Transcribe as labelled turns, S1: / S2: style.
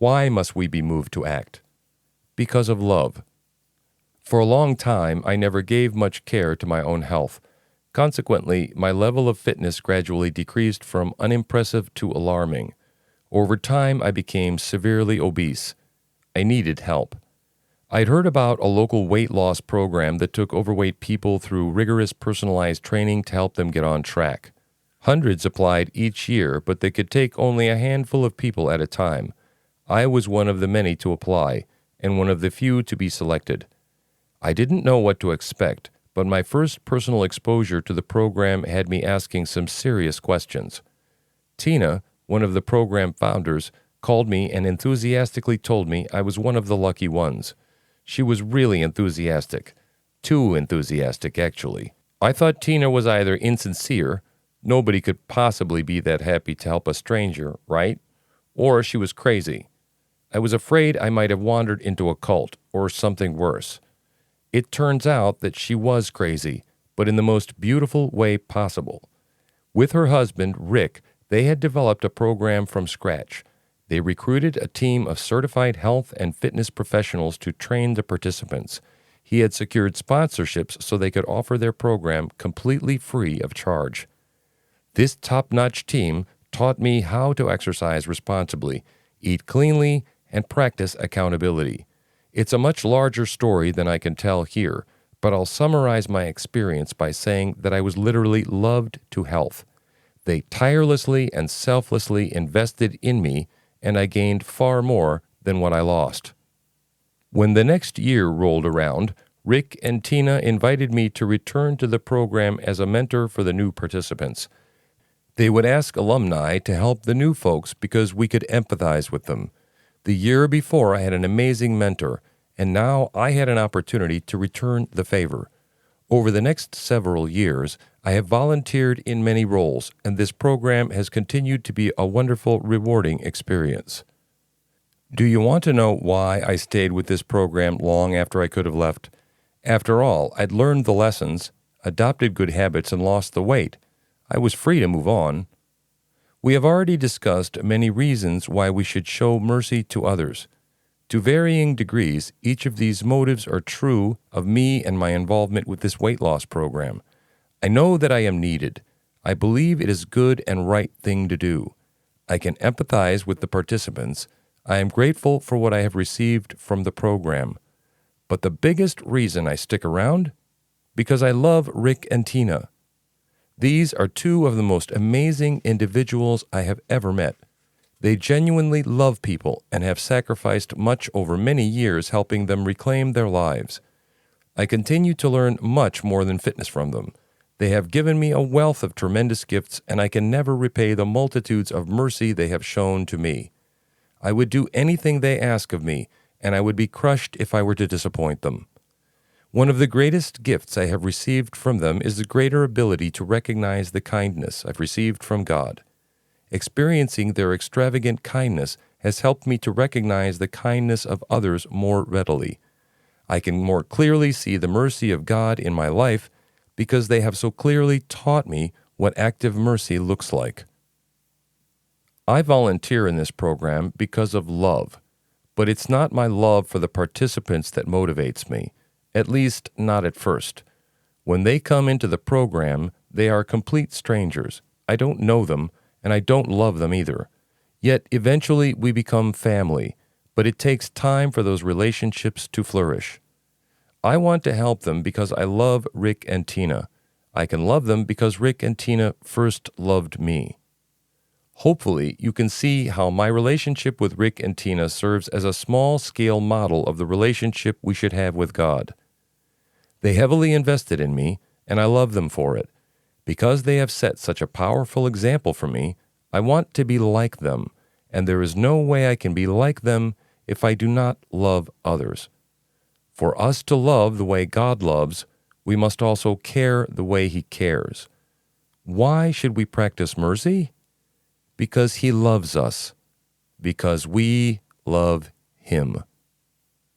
S1: Why must we be moved to act? Because of love. For a long time, I never gave much care to my own health. Consequently, my level of fitness gradually decreased from unimpressive to alarming. Over time, I became severely obese. I needed help. I'd heard about a local weight loss program that took overweight people through rigorous personalized training to help them get on track. Hundreds applied each year, but they could take only a handful of people at a time. I was one of the many to apply, and one of the few to be selected. I didn't know what to expect, but my first personal exposure to the program had me asking some serious questions. Tina, one of the program founders, called me and enthusiastically told me I was one of the lucky ones. She was really enthusiastic. Too enthusiastic, actually. I thought Tina was either insincere, nobody could possibly be that happy to help a stranger, right? Or she was crazy. I was afraid I might have wandered into a cult, or something worse. It turns out that she was crazy, but in the most beautiful way possible. With her husband, Rick, they had developed a program from scratch. They recruited a team of certified health and fitness professionals to train the participants. He had secured sponsorships so they could offer their program completely free of charge. This top-notch team taught me how to exercise responsibly, eat cleanly, and practice accountability. It's a much larger story than I can tell here, but I'll summarize my experience by saying that I was literally loved to health. They tirelessly and selflessly invested in me, and I gained far more than what I lost. When the next year rolled around, Rick and Tina invited me to return to the program as a mentor for the new participants. They would ask alumni to help the new folks because we could empathize with them. The year before, I had an amazing mentor, and now I had an opportunity to return the favor. Over the next several years, I have volunteered in many roles, and this program has continued to be a wonderful, rewarding experience. Do you want to know why I stayed with this program long after I could have left? After all, I'd learned the lessons, adopted good habits, and lost the weight. I was free to move on. We have already discussed many reasons why we should show mercy to others. To varying degrees, each of these motives are true of me and my involvement with this weight loss program. I know that I am needed. I believe it is a good and right thing to do. I can empathize with the participants. I am grateful for what I have received from the program. But the biggest reason I stick around? Because I love Rick and Tina. These are two of the most amazing individuals I have ever met. They genuinely love people and have sacrificed much over many years helping them reclaim their lives. I continue to learn much more than fitness from them. They have given me a wealth of tremendous gifts, and I can never repay the multitudes of mercy they have shown to me. I would do anything they ask of me, and I would be crushed if I were to disappoint them. One of the greatest gifts I have received from them is the greater ability to recognize the kindness I've received from God. Experiencing their extravagant kindness has helped me to recognize the kindness of others more readily. I can more clearly see the mercy of God in my life because they have so clearly taught me what active mercy looks like. I volunteer in this program because of love, but it's not my love for the participants that motivates me. At least, not at first. When they come into the program, they are complete strangers. I don't know them, and I don't love them either. Yet, eventually, we become family, but it takes time for those relationships to flourish. I want to help them because I love Rick and Tina. I can love them because Rick and Tina first loved me. Hopefully, you can see how my relationship with Rick and Tina serves as a small-scale model of the relationship we should have with God. They heavily invested in me, and I love them for it. Because they have set such a powerful example for me, I want to be like them, and there is no way I can be like them if I do not love others. For us to love the way God loves, we must also care the way He cares. Why should we practice mercy? Because He loves us. Because we love Him.